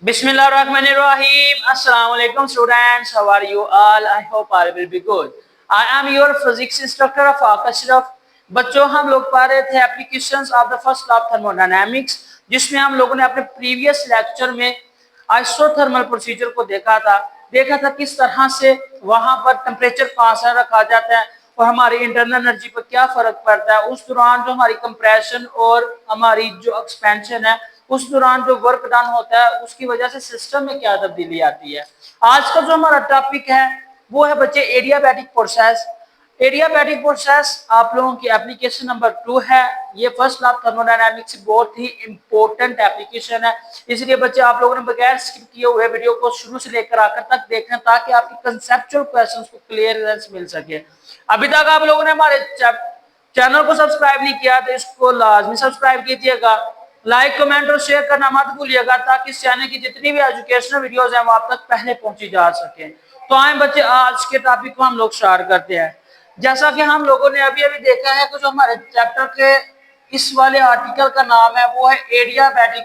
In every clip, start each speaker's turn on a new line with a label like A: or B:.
A: Bismillahirrahmanirrahim. Assalamu alaikum students. How are you all? I hope all will be good. I am your physics instructor of Akashraf. बच्चों हम लोग पढ़ रहे थे applications of the first law of thermodynamics, जिसमें हम लोगों ने अपने प्रीवियस लेक्चर में आइसोथर्मल प्रोसीजर को देखा था किस तरह से वहां पर टेम्परेचर कॉन्स्टेंट रखा जाता है और हमारी इंटरनल एनर्जी पर क्या फर्क पड़ता है। उस दौरान जो हमारी कंप्रेशन और हमारी जो एक्सपेंशन है, उस दौरान जो वर्क डन होता है, उसकी वजह से सिस्टम में क्या तब्दीली आती है। आज का जो हमारा टॉपिक है वो है बच्चे एडियाबैटिक प्रोसेस। एडियाबैटिक प्रोसेस आप लोगों की एप्लीकेशन नंबर 2 है। ये फर्स्ट लॉ ऑफ थर्मोडायनामिक्स बहुत ही इंपॉर्टेंट एप्लीकेशन है, इसलिए बच्चे आप लोगों ने बगैर स्किप किए हुए वीडियो को शुरू से लेकर आखिर तक देखें ताकि आपकी कंसेप्चुअल क्वेश्चंस को क्लियरेंस मिल सके। अभी तक आप लोगों ने हमारे चैनल को सब्सक्राइब नहीं किया तो इसको लाजमी सब्सक्राइब कीजिएगा, लाइक कमेंट और शेयर करना मत भूलिएगा ताकि इस चैनल की जितनी भी एजुकेशनल वीडियोस हैं वो आप तक पहले पहुंची जा सके। तो आए बच्चे आज के टॉपिक को हम लोग स्टार्ट करते हैं। जैसा कि हम लोगों ने अभी अभी देखा है कि जो हमारे चैप्टर के इस वाले आर्टिकल का नाम है वो है एडियाबैटिक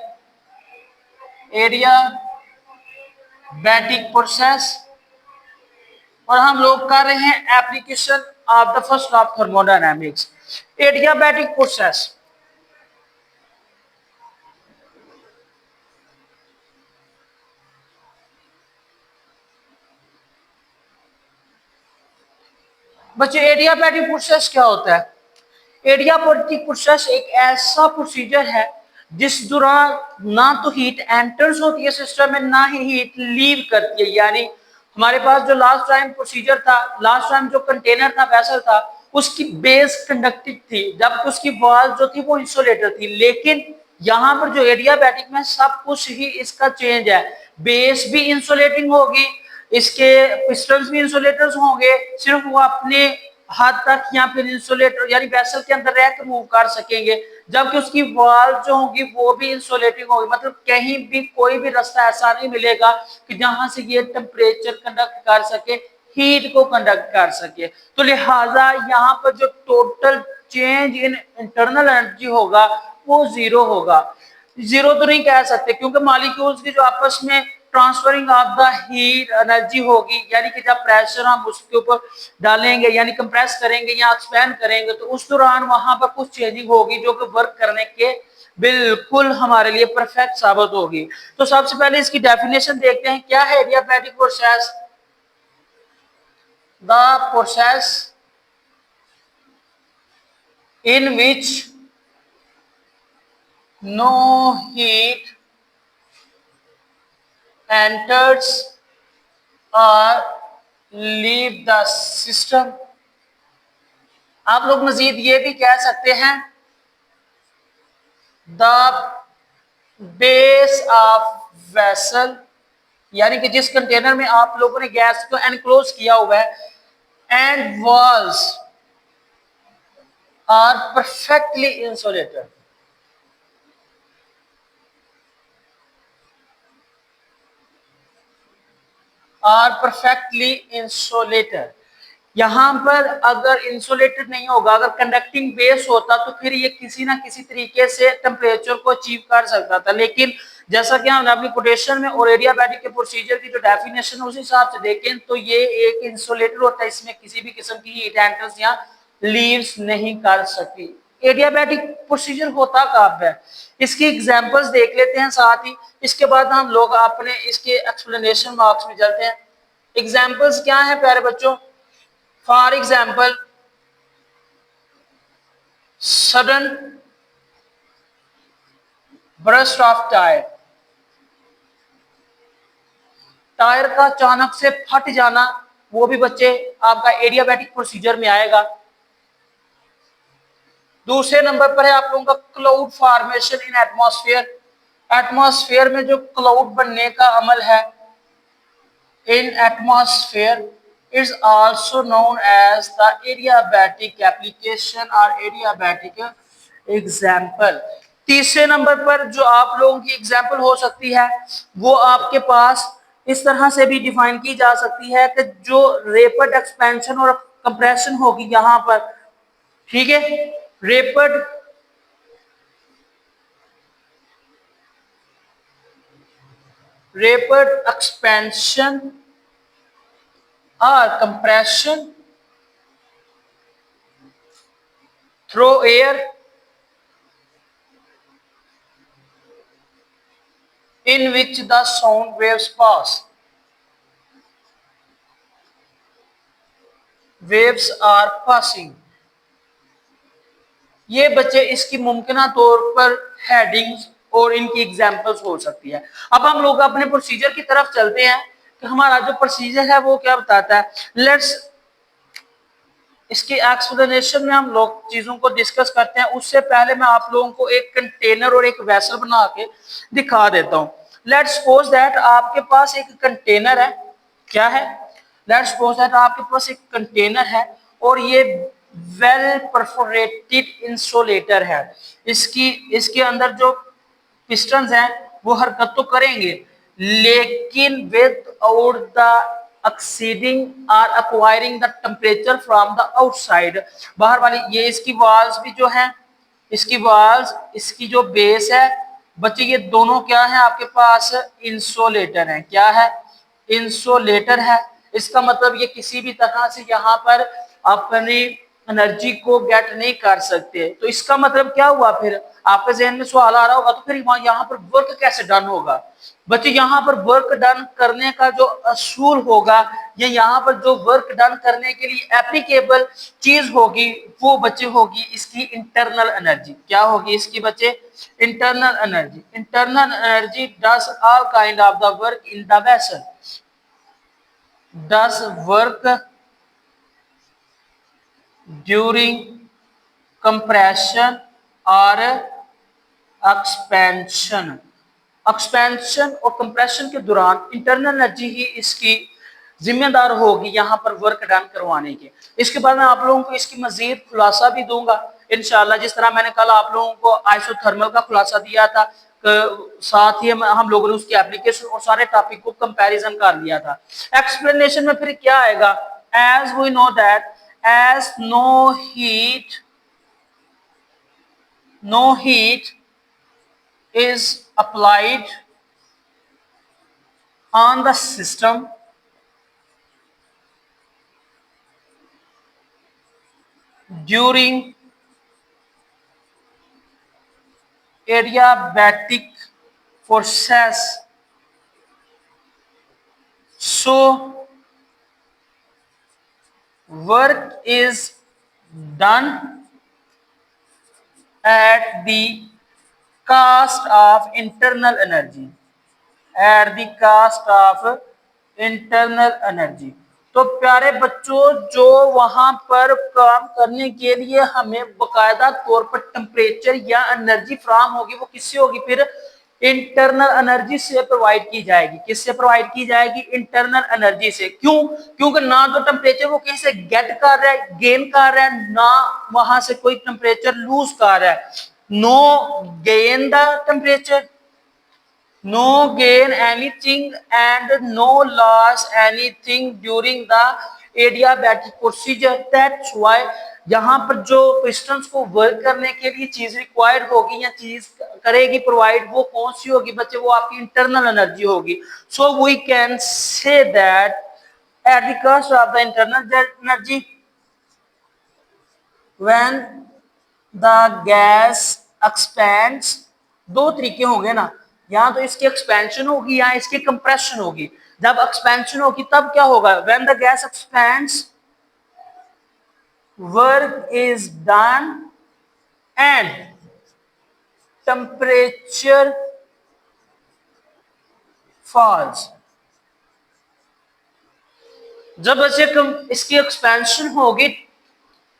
A: प्रोसेस, और हम लोग कर रहे हैं application of the first law of thermodynamics. Adiabatic process बच्चे एडियाबैटिक प्रोसेस क्या होता है? एडियाबैटिक प्रोसेस एक ऐसा प्रोसीजर है जिस दौरान ना तो हीट एंटर्स होती है सिस्टम में, ना ही हीट लीव करती है। यानी हमारे पास जो लास्ट टाइम प्रोसीजर था, लास्ट टाइम जो कंटेनर था, वेसल था, उसकी बेस कंडक्टिव थी जबकि उसकी वॉल जो थी वो इंसुलेटर थी। लेकिन यहाँ पर जो एडियाबैटिक में सब कुछ ही इसका चेंज है। बेस भी इंसुलेटिंग होगी, इसके पिस्टन्स भी इंसुलेटर्स होंगे, सिर्फ वो अपने हद तक या फिर इंसुलेटर यानी वेसल के अंदर रह कर मूव कर सकेंगे, जबकि उसकी वॉल जो होगी वो भी इंसुलेटिंग होगी। मतलब कहीं भी कोई भी रास्ता ऐसा नहीं मिलेगा कि जहां से ये टेम्परेचर कंडक्ट कर सके, हीट को कंडक्ट कर सके। तो लिहाजा यहाँ पर जो total change in internal energy होगा वो जीरो होगा। जीरो तो नहीं कह सकते क्योंकि मॉलिक्यूल्स की जो आपस में transferring of the heat energy होगी, यानी कि जब प्रेशर हम उसके ऊपर डालेंगे यानी कंप्रेस करेंगे या एक्सपैंड करेंगे तो उस दौरान वहां पर कुछ चेंजिंग होगी जो कि वर्क करने के बिल्कुल हमारे लिए परफेक्ट साबित होगी। तो सबसे पहले इसकी डेफिनेशन देखते हैं, क्या है adiabatic process? The process in which no heat enters or leave the system। आप लोग मजीद ये भी कह सकते हैं द बेस ऑफ वेसल, यानी कि जिस कंटेनर में आप लोगों ने गैस को एनक्लोज किया हुआ है, and walls are perfectly insulated. Are perfectly insulated. यहां पर अगर इंसुलेटेड नहीं होगा, अगर कंडक्टिंग बेस होता तो फिर ये किसी ना किसी तरीके से टेम्परेचर को अचीव कर सकता था। लेकिन जैसा कि हमने अपनी कोटेशन में और एडियाबैटिक के प्रोसीजर की जो डेफिनेशन उस हिसाब से देखें तो ये एक इंसुलेटर होता है, इसमें किसी भी किस्म की हीट एंटर्स या लीव्स नहीं कर सकती। एडियाबैटिक प्रोसीजर होता कब है, इसकी एग्जांपल्स देख लेते हैं साथ ही, इसके बाद हम लोग अपने इसके एक्सप्लेनेशन मार्क्स में चलते हैं। एग्जांपल्स क्या है प्यारे बच्चों? For example, sudden burst of tyre, tyre का अचानक से फट जाना, वो भी बच्चे आपका एडियाबैटिक प्रोसीजर में आएगा। दूसरे नंबर पर है आप लोगों का क्लाउड फॉर्मेशन इन एटमॉस्फेयर। एटमॉस्फेयर में जो क्लाउड बनने का अमल है, इन atmosphere is also known as the adiabatic application or adiabatic example। तीसरे नंबर पर जो आप लोगों की एग्जाम्पल हो सकती है वो आपके पास इस तरह से भी डिफाइन की जा सकती है कि जो रैपिड एक्सपेंशन और कंप्रेशन होगी यहां पर, ठीक है, rapid rapid expansion or compression through air in which the sound waves pass. Waves are passing. ये बच्चे इसकी मुमकिन तौर पर हेडिंग्स और इनकी एग्जाम्पल्स हो सकती है। अब हम लोग अपने प्रोसीजर की तरफ चलते हैं कि हमारा जो प्रोसीजर है वो क्या बताता है। लेट्स इसकी एक्सप्लेनेशन में हम लोग चीजों को डिस्कस करते हैं। उससे पहले मैं आप लोगों को एक कंटेनर और एक वेसल बना के दिखा देता हूं। लेट्स सपोज दैट आपके पास एक कंटेनर है। क्या है? लेट्स सपोज दैट आपके पास एक कंटेनर है और ये वेल परफोरेटेड इंसुलेटर है। इसके अंदर जो पिस्टन्स हैं वो हरकत तो करेंगे, लेकिन without the exceeding or acquiring the temperature from the outside। बाहर वाली ये इसकी वाल्स भी जो है, इसकी वाल्स, इसकी जो बेस है बच्चे, ये दोनों क्या है आपके पास? इंसुलेटर है। क्या है? इंसुलेटर है। इसका मतलब ये किसी भी तरह से यहाँ पर अपनी एनर्जी को गेट नहीं कर सकते। तो इसका मतलब क्या हुआ? फिर आपके जहन में सवाल आ रहा होगा, तो फिर यहाँ पर वर्क कैसे डन होगा? बच्चे यहाँ पर वर्क डन करने का जो असूल होगा, ये यहाँ पर जो वर्क डन करने के लिए एप्लीकेबल चीज होगी वो बच्चे होगी इसकी इंटरनल एनर्जी। क्या होगी इसकी बच्चे? Internal energy. Internal energy does all kind of the work in the vessel. Does work during compression और एक्सपेंशन। एक्सपेंशन और कंप्रेशन के दौरान इंटरनल एनर्जी ही इसकी जिम्मेदार होगी यहाँ पर वर्क डन करवाने के। इसके बाद मैं आप लोगों को इसकी मजीद खुलासा भी दूंगा इंशाल्लाह। जिस तरह मैंने कल आप लोगों को आइसोथर्मल का खुलासा दिया था, साथ ही हम लोगों ने उसकी एप्लीकेशन और सारे टॉपिक को कंपैरिजन कर लिया था। एक्सप्लेनेशन में फिर क्या आएगा? As we know that as no heat is applied on the system during adiabatic process, so work is done at the cost of internal energy। at the cost of internal energy। तो प्यारे बच्चों, जो वहां पर काम करने के लिए हमें बकायदा तौर पर टेम्परेचर या एनर्जी फ्राहम होगी वो किससे होगी? फिर इंटरनल एनर्जी से प्रोवाइड की जाएगी। किससे प्रोवाइड की जाएगी? इंटरनल एनर्जी से। क्यों? क्योंकि ना तो टेम्परेचर वो कहीं से गेट कर रहा है, गेन कर रहा है, ना वहां से कोई टेम्परेचर लूज कर रहा है। No gain the temperature, no gain anything and no loss anything during the adiabatic procedure। that's why यहाँ पर जो पिस्टन्स को वर्क करने के लिए चीज रिक्वायर्ड होगी या चीज करेगी प्रोवाइड, वो कौन सी होगी बच्चे? वो आपकी इंटरनल एनर्जी होगी। So we can say that at the cost of the internal energy when the gas expands. दो तरीके होंगे ना, या तो इसकी एक्सपेंशन होगी या इसकी कंप्रेशन होगी। जब एक्सपेंशन होगी तब क्या होगा? When the gas expands work is done and temperature falls. जब इसकी एक्सपेंशन होगी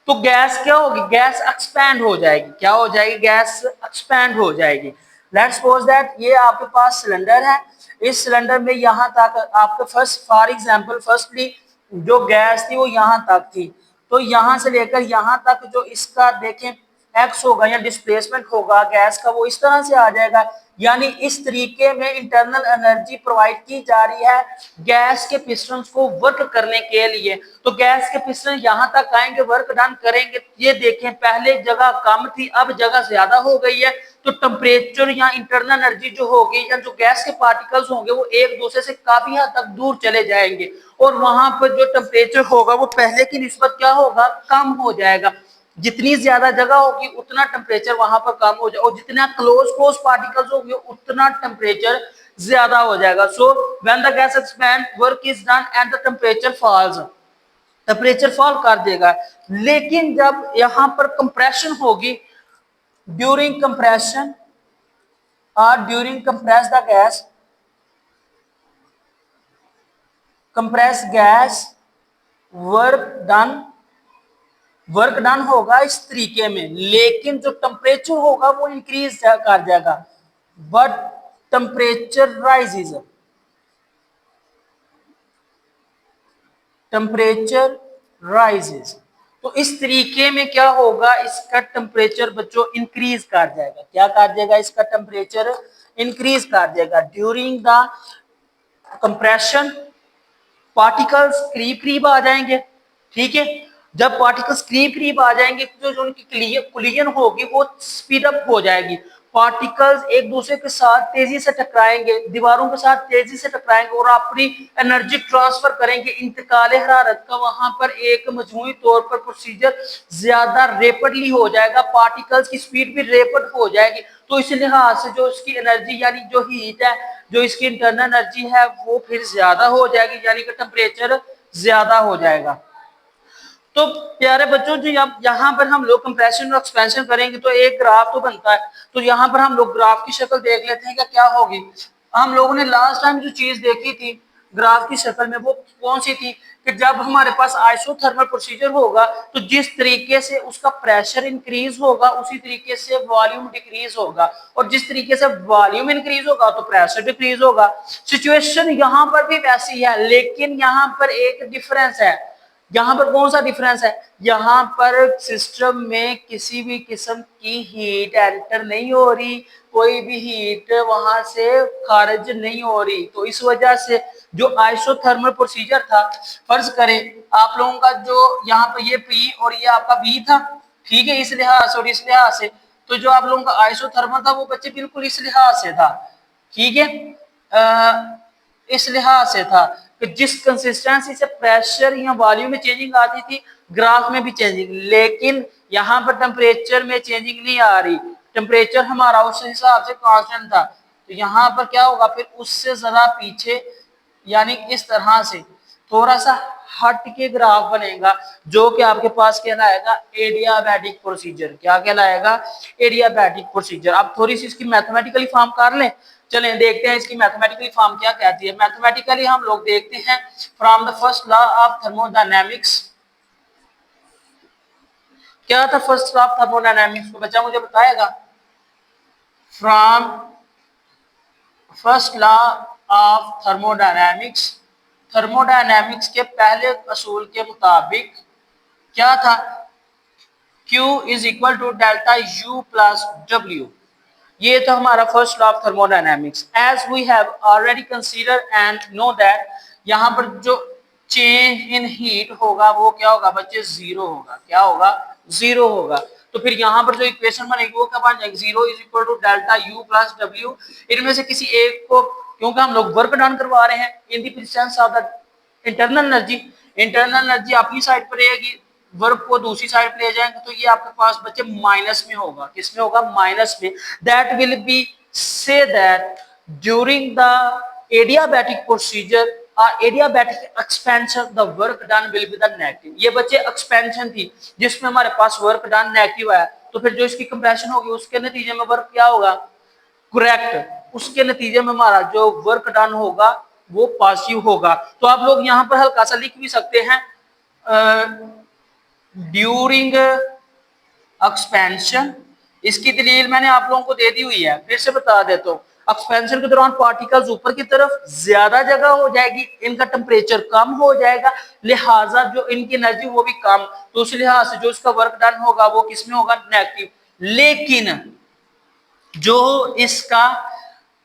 A: तो गैस क्या होगी? गैस एक्सपैंड हो जाएगी। क्या हो जाएगी? गैस एक्सपैंड हो जाएगी। लेट्स सपोज दैट ये आपके पास सिलेंडर है। इस सिलेंडर में यहाँ तक आपके फॉर एग्जांपल फर्स्टली जो गैस थी वो यहाँ तक थी। तो यहाँ से लेकर यहाँ तक जो इसका देखें एक्स होगा या डिस्प्लेसमेंट होगा गैस का वो इस तरह से आ जाएगा। यानी इस तरीके में इंटरनल एनर्जी प्रोवाइड की जा रही है गैस के पिस्टन को वर्क करने के लिए। तो गैस के पिस्टन यहां तक आएंगे, वर्क डन करेंगे। ये देखें पहले जगह कम थी, अब जगह ज्यादा हो गई है। तो टेम्परेचर या इंटरनल एनर्जी जो होगी या जो गैस के पार्टिकल्स होंगे वो एक दूसरे से काफी हद तक दूर चले जाएंगे और वहां पर जो टेम्परेचर होगा वो पहले की निस्बत क्या होगा, कम हो जाएगा। जितनी ज्यादा जगह होगी उतना टेम्परेचर वहां पर कम हो जाएगा और जितना क्लोज क्लोज पार्टिकल्स होंगे उतना टेम्परेचर ज्यादा हो जाएगा। So when the gas expand work is done and the temperature falls, temperature fall कर देगा। लेकिन जब यहां पर कंप्रेशन होगी, ड्यूरिंग कंप्रेशन और during compress the gas, compress gas work done होगा इस तरीके में, लेकिन जो टेम्परेचर होगा वो इंक्रीज कर जाएगा। But temperature rises, temperature rises. तो इस तरीके में क्या होगा, इसका टेम्परेचर बच्चों इंक्रीज कर जाएगा। क्या कर जाएगा, इसका टेम्परेचर इंक्रीज कर जाएगा। ड्यूरिंग द कंप्रेशन पार्टिकल्स करीब करीब आ जाएंगे। ठीक है, जब पार्टिकल्स करीब करीब आ जाएंगे तो जो उनकी कोलिजन होगी वो स्पीड अप हो जाएगी। पार्टिकल्स एक दूसरे के साथ तेजी से टकराएंगे, दीवारों के साथ तेजी से टकराएंगे और अपनी एनर्जी ट्रांसफर करेंगे। इंतकाल हरारत का वहां पर एक मजमूई तौर पर प्रोसीजर ज्यादा रेपिडली हो जाएगा, पार्टिकल्स की स्पीड भी रेपिड हो जाएगी। तो इस लिहाज से जो इसकी एनर्जी यानी जो हीट है, जो इसकी इंटरनल एनर्जी है वो फिर ज्यादा हो जाएगी, यानी कि टेम्परेचर ज्यादा हो जाएगा। तो प्यारे बच्चों जी, अब यहाँ पर हम लोग कंप्रेशन और एक्सपेंशन करेंगे तो एक ग्राफ तो बनता है। तो यहाँ पर हम लोग ग्राफ की शक्ल देख लेते हैं कि क्या होगी। हम लोगों ने लास्ट टाइम जो चीज देखी थी ग्राफ की शक्ल में वो कौन सी थी कि जब हमारे पास आइसोथर्मल प्रोसीजर होगा तो जिस तरीके से उसका प्रेशर इंक्रीज होगा उसी तरीके से वॉल्यूम डिक्रीज होगा, और जिस तरीके से वॉल्यूम इंक्रीज होगा तो प्रेशर डिक्रीज होगा। सिचुएशन यहाँ पर भी वैसी है, लेकिन यहाँ पर एक डिफरेंस है। यहाँ पर कौन सा डिफरेंस है, यहाँ पर सिस्टम में किसी भी किस्म की हीट एंटर नहीं हो रही, कोई भी हीट वहां से खारिज नहीं हो रही। तो इस वजह से जो आइसोथर्मल प्रोसीजर था, फर्ज करें आप लोगों का जो यहाँ पर ये पी और ये आपका वी था, ठीक है, इस लिहाज से और इस लिहाज से, तो जो आप लोगों का आइसोथर्मल था वो बच्चे बिल्कुल इस लिहाज से था। ठीक है, इस लिहाज से था कि जिस कंसिस्टेंसी से प्रेशर या वॉल्यूम में चेंजिंग आती थी ग्राफ में भी चेंजिंग, लेकिन यहाँ पर टेम्परेचर में चेंजिंग नहीं आ रही, टेम्परेचर हमारा उस हिसाब से कांस्टेंट था। तो यहाँ पर क्या होगा, फिर उससे जरा पीछे यानी इस तरह से थोड़ा सा हट के ग्राफ बनेगा, जो कि आपके पास कहलाएगा एडियाबैटिक प्रोसीजर। क्या कहलाएगा, एडियाबैटिक प्रोसीजर। आप थोड़ी सी इसकी मैथमेटिकली फॉर्म कर लें। चलें देखते हैं इसकी मैथमेटिकली फॉर्म क्या कहती है। मैथमेटिकली हम लोग देखते हैं from the first law of thermodynamics. क्या था फर्स्ट लॉ ऑफ थर्मोडायनेमिक्स को बच्चा मुझे बताएगा। From first law of thermodynamics, thermodynamics के पहले असूल के मुताबिक क्या था, Q is equal to delta U plus W। ये तो हमारा first law of thermodynamics. As we have already consider and know that, यहाँ पर जो चेंज इन हीट होगा वो क्या होगा बच्चे, जीरो होगा। क्या होगा, जीरो होगा। तो फिर यहाँ पर जो इक्वेशन बनेगी वो क्या बन जाएगी, zero is equal to delta U plus W। इनमें से किसी एक को, क्योंकि हम लोग वर्क डन करवा रहे हैं in the presence of the internal energy, internal energy अपनी साइड पर रहेगी, वर्क को दूसरी साइड पे ले जाएंगे तो ये आपके पास बच्चे माइनस में होगा। किसमें होगा, माइनस में। That will be say that during the adiabatic procedure और adiabatic expansion the work done will be the negative. ये बच्चे एक्सपेंशन थी जिसमें हमारे पास वर्क डन नेगेटिव आया, तो फिर जो इसकी कंप्रेशन होगी उसके नतीजे में वर्क क्या होगा, करेक्ट, उसके नतीजे में हमारा जो वर्क डन होगा वो पॉजिटिव होगा। तो आप लोग यहाँ पर हल्का सा लिख भी सकते हैं ड्यूरिंग एक्सपेंशन। इसकी दलील मैंने आप लोगों को दे दी हुई है, फिर से बता देता हूँ। एक्सपेंशन के दौरान पार्टिकल्स ऊपर की तरफ ज्यादा जगह हो जाएगी, इनका टेम्परेचर कम हो जाएगा, लिहाजा जो इनकी एनर्जी वो भी कम, तो उस लिहाज से जो इसका वर्क डन होगा वो किसमें होगा, नेगेटिव। लेकिन जो इसका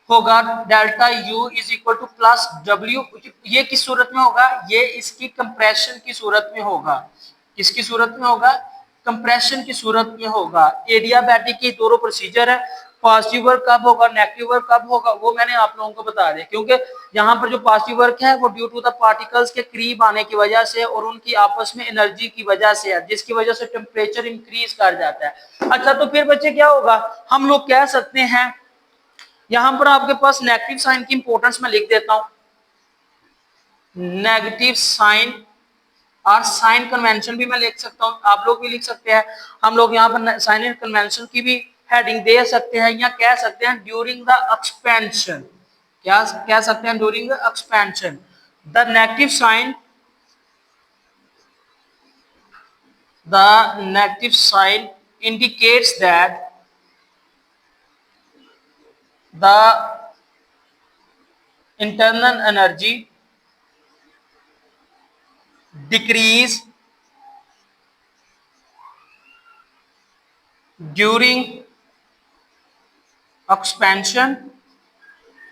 A: होगा delta U is equal two plus W, ये किस सूरत में होगा, ये इसकी कंप्रेशन की सूरत में होगा। किसकी सूरत में होगा, कंप्रेशन की सूरत में होगा। एडियाबैटिक की दोनों प्रोसीजर है, पॉजिटिव वर्क कब होगा, नेगेटिव वर्क कब होगा, वो मैंने आप लोगों को बता दिया। क्योंकि यहाँ पर जो पॉजिटिव वर्क है वो ड्यू टू द पार्टिकल्स के करीब आने की वजह से और उनकी आपस में एनर्जी की वजह से है, जिसकी वजह से टेम्परेचर इंक्रीज कर जाता है। अच्छा, तो फिर बच्चे क्या होगा, हम लोग कह सकते हैं, यहां पर आपके पास नेगेटिव साइन की इंपॉर्टेंस मैं लिख देता हूं, नेगेटिव साइन और साइन कन्वेंशन भी मैं लिख सकता हूं, आप लोग भी लिख सकते हैं। हम लोग यहाँ पर साइन कन्वेंशन की भी हेडिंग दे सकते हैं, या कह सकते हैं ड्यूरिंग द एक्सपेंशन, क्या कह सकते हैं, during the expansion the negative sign, the negative sign indicates that the internal energy decrease during expansion।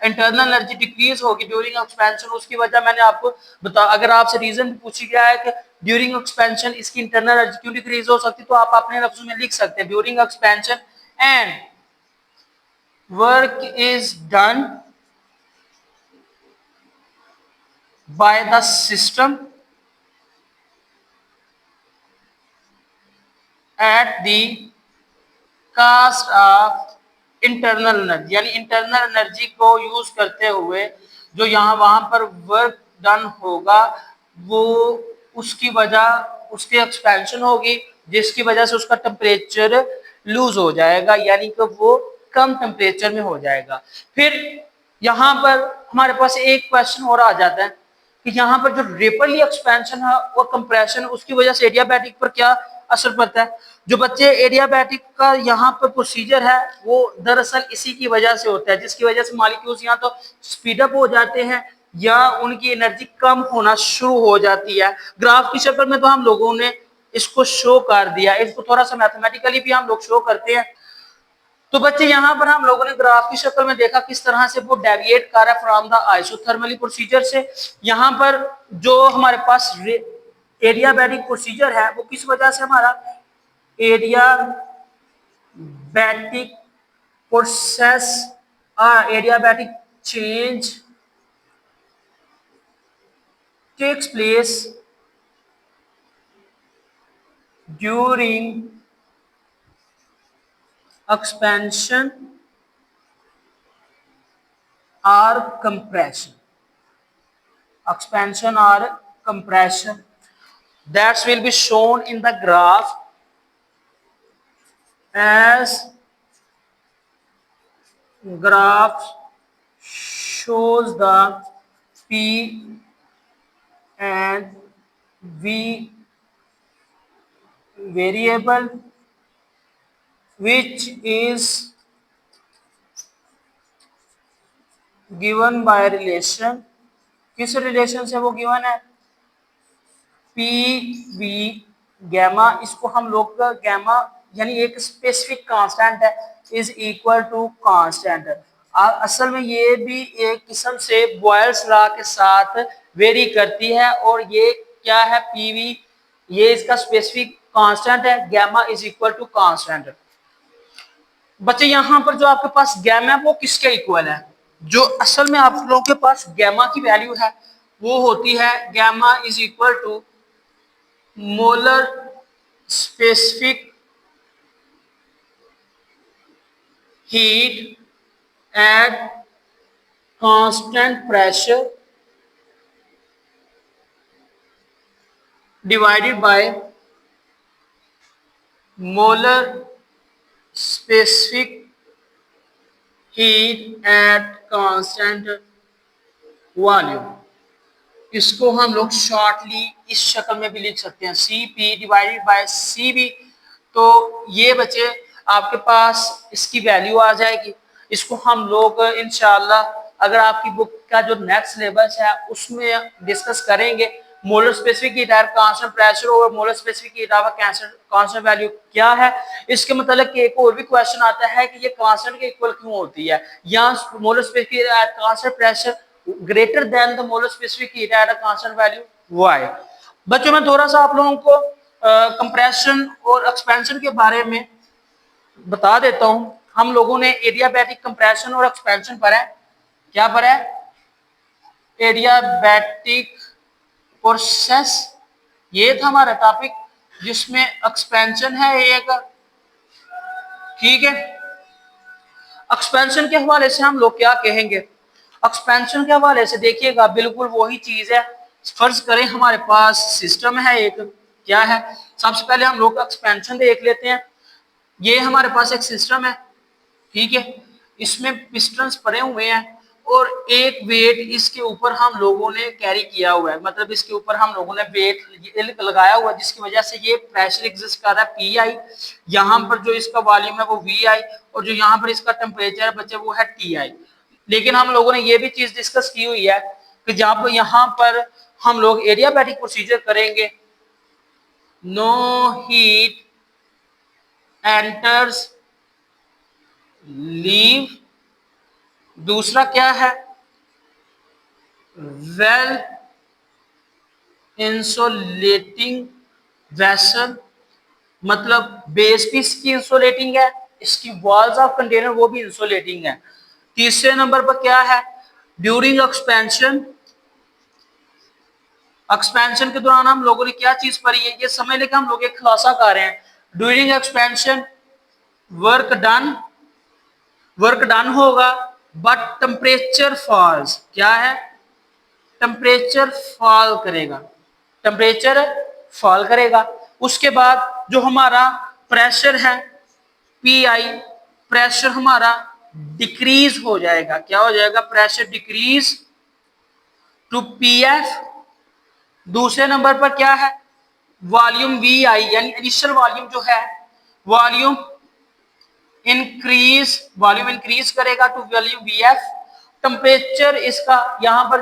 A: Internal energy decrease होगी ड्यूरिंग एक्सपेंशन, उसकी वजह मैंने आपको बता, अगर आपसे रीजन पूछी गया है कि ड्यूरिंग एक्सपेंशन इसकी इंटरनल एनर्जी क्यों डिक्रीज हो सकती है, तो आप अपने लफ्जों में लिख सकते हैं during expansion and work is done by the system at the cost of internal energy, यानी इंटरनल एनर्जी को यूज करते हुए जो यहाँ वहां पर वर्क डन होगा वो उसकी वजह उसकी एक्सपेंशन होगी, जिसकी वजह से उसका टेम्परेचर लूज हो जाएगा, यानी कि वो कम टेम्परेचर में हो जाएगा। फिर यहाँ पर हमारे पास एक क्वेश्चन और आ जाता है कि यहाँ पर जो रेपरली एक्सपेंशन है और कंप्रेशन, उसकी वजह से एडियाबैटिक पर क्या असर पड़ता है। जो बच्चे एडियाबैटिक का यहाँ पर प्रोसीजर है वो दरअसल इसी की वजह से होता है, जिसकी वजह से मॉलिक्यूल्स यहाँ तो स्पीड अप हो जाते हैं या उनकी एनर्जी कम होना शुरू हो जाती है। ग्राफ की शक्ल में तो हम लोगों ने इसको शो कर दिया, इसको थोड़ा सा मैथमेटिकली भी हम लोग शो करते हैं। तो बच्चे यहाँ पर हम लोगों ने ग्राफ की शक्ल में देखा किस तरह से वो डेविएट कर रहा है फ्रॉम द आइसोथर्मली प्रोसीजर से। यहाँ पर जो हमारे पास एडियाबैटिक प्रोसीजर है वो किस वजह से, हमारा adiabatic process adiabatic change takes place during expansion or compression, expansion or compression, that will be shown in the graph as graph shows the P and V variable which is given by relation, किस relation से वो given है, P V gamma, इसको हम लोग का gamma यानी एक स्पेसिफिक कांस्टेंट है इज इक्वल टू कांस्टेंट। असल में ये भी एक किस्म से बॉयल्स लॉ के साथ वेरी करती है और ये क्या है, पीवी ये इसका स्पेसिफिक कांस्टेंट है, gamma is equal to constant. बच्चे यहाँ पर जो आपके पास गैमा है वो किसके इक्वल है, जो असल में आप लोगों के पास गैमा की वैल्यू है वो होती है gamma is equal to molar specific heat at constant pressure divided by molar specific heat at constant volume. इसको हम लोग शॉर्टली इस शक्ल में भी लिख सकते हैं, C P divided by C B. तो ये बच्चे आपके पास इसकी वैल्यू आ जाएगी। इसको हम लोग इंशाल्लाह अगर आपकी बुक का जो नेक्स्ट सिलेबस है उसमें डिस्कस करेंगे, molar specific heat at constant pressure और molar specific heat of constant value क्या है। इसके मतलब एक और भी क्वेश्चन आता है कि ये कांस्टेंट के इक्वल क्यों होती है, या molar specific heat at constant pressure greater than the molar specific heat at a constant value, why. बच्चों मैं थोड़ा सा आप लोगों को कंप्रेशन और एक्सपेंशन के बारे में बता देता हूं। हम लोगों ने एडियाबैटिक कंप्रेशन और एक्सपेंशन पढ़ा है। क्या पढ़ा है? एडियाबैटिक प्रोसेस, ये था हमारा टॉपिक, जिसमें एक्सपेंशन है एक, ठीक है। एक्सपेंशन के हवाले से हम लोग क्या कहेंगे? एक्सपेंशन के हवाले से देखिएगा बिल्कुल वही चीज है। फर्ज करें हमारे पास सिस्टम है एक, क्या है, सबसे पहले हम लोग एक्सपेंशन देख लेते हैं। ये हमारे पास एक सिस्टम है, ठीक है, इसमें पिस्टन्स पड़े हुए हैं और एक वेट इसके ऊपर हम लोगों ने कैरी किया हुआ है, मतलब इसके ऊपर हम लोगों ने वेट लगाया हुआ है, जिसकी वजह से ये प्रेशर एग्जिस्ट कर रहा है पी आई, यहाँ पर जो इसका वॉल्यूम है वो वी आई, और जो यहाँ पर इसका टेम्परेचर है बच्चे वो है टी आई। लेकिन हम लोगों ने ये भी चीज डिस्कस की हुई है कि जब यहाँ पर हम लोग एडियाबैटिक प्रोसीजर करेंगे, नो हीट एंटर्स लीव, दूसरा क्या है, वेल इंसुलेटिंग वेसल, मतलब बेस भी इसकी इंसुलेटिंग है, इसकी वॉल्स ऑफ कंटेनर वो भी इंसुलेटिंग है। तीसरे नंबर पर क्या है, ड्यूरिंग एक्सपेंशन, एक्सपेंशन के दौरान हम लोगों ने क्या चीज पढ़ी है, ये समझ लेके हम लोग एक खुलासा कर रहे हैं। ड्यूरिंग एक्सपेंशन वर्क डन होगा बट टेम्परेचर फॉल्स, क्या है, टेम्परेचर फॉल करेगा, टेम्परेचर फॉल करेगा। उसके बाद जो हमारा प्रेशर है पी आई, प्रेशर हमारा डिक्रीज हो जाएगा, क्या हो जाएगा, pressure decrease to P F. दूसरे नंबर पर क्या है, वॉल्यूम वी आई, यानी इनिशियल वॉल्यूम जो है, वॉल्यूम इंक्रीज करेगा to volume V F. Temperature इसका यहाँ पर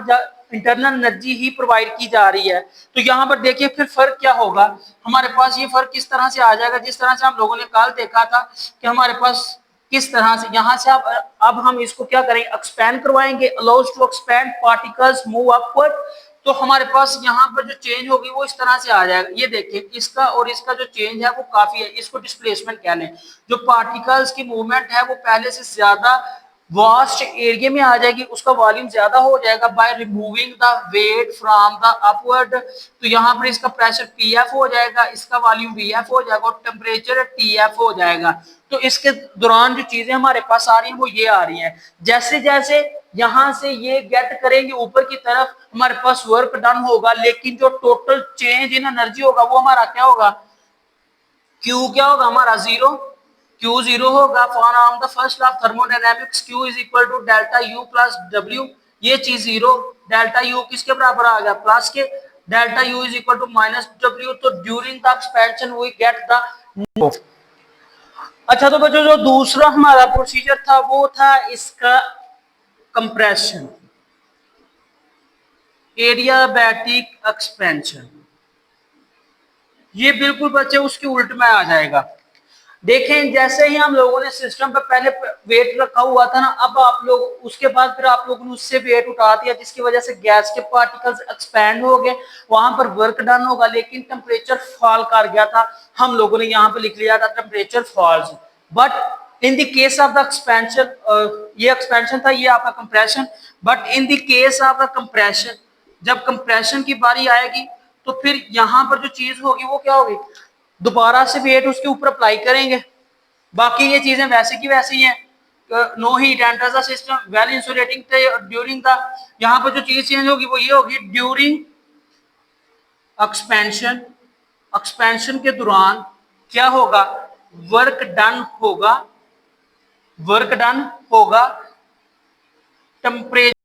A: इंटरनल एनर्जी ही प्रोवाइड की जा रही है, तो यहाँ पर देखिए फिर फर्क क्या होगा हमारे पास, ये फर्क किस तरह से आ जाएगा, जिस तरह से हम लोगों ने कल देखा था कि हमारे पास किस तरह से यहाँ से अब हम इसको क्या करेंगे, एक्सपैंड करवाएंगे, allows to expand particles move upward, तो हमारे पास यहाँ पर जो चेंज होगी वो इस तरह से आ जाएगा। ये देखिए इसका और इसका जो चेंज है वो काफी है, इसको डिस्प्लेसमेंट कह लें। जो पार्टिकल्स की मूवमेंट है वो पहले से ज्यादा वास्ट एरिया में आ जाएगी, उसका वॉल्यूम ज्यादा हो जाएगा by removing the weight from the upward, तो यहाँ पर इसका प्रेशर पी एफ हो जाएगा, इसका वॉल्यूम वी एफ हो जाएगा और टेम्परेचर टी एफ हो जाएगा। तो इसके दौरान जो चीजें हमारे पास आ रही हैं वो ये आ रही हैं, जैसे जैसे यहां से ये गेट करेंगे ऊपर की तरफ हमारे पास वर्क डन होगा, लेकिन जो टोटल चेंज इन एनर्जी होगा वो हमारा क्या होगा, क्यू क्या होगा हमारा जीरो, क्यू जीरो होगा। From the first law of thermodynamics Q is equal to delta U plus W, ये चीज जीरो, डेल्टा यू किसके बराबर आ गया, प्लस के, delta U is equal to minus W, तो during the expansion we get the. अच्छा तो बच्चों जो दूसरा हमारा प्रोसीजर था वो था इसका कंप्रेशन, एडियाबैटिक एक्सपेंशन, ये बिल्कुल बच्चे उसके उल्ट में आ जाएगा। देखें जैसे ही हम लोगों ने सिस्टम पर पहले वेट रखा हुआ था ना, अब आप लोग उसके बाद फिर आप लोगों ने उससे वेट उठा दिया, जिसकी वजह से गैस के पार्टिकल्स एक्सपैंड हो गए, वहां पर वर्क डन होगा लेकिन टेम्परेचर फॉल कर गया था, हम लोगों ने यहाँ पे लिख लिया था temperature falls. But in the case of the expansion, ये एक्सपेंशन था, ये आपका compression, but in the case of the compression, जब कंप्रेशन की बारी आएगी तो फिर यहाँ पर जो चीज होगी वो क्या होगी, दोबारा से वेट उसके ऊपर अप्लाई करेंगे, बाकी ये चीजें वैसे की वैसी हैं। No heat enters the system well insulating during the, यहाँ पर जो चीज चेंज होगी वो ये होगी ड्यूरिंग एक्सपेंशन, एक्सपेंशन के दौरान क्या होगा, वर्क डन होगा, वर्क डन होगा, टेम्परेचर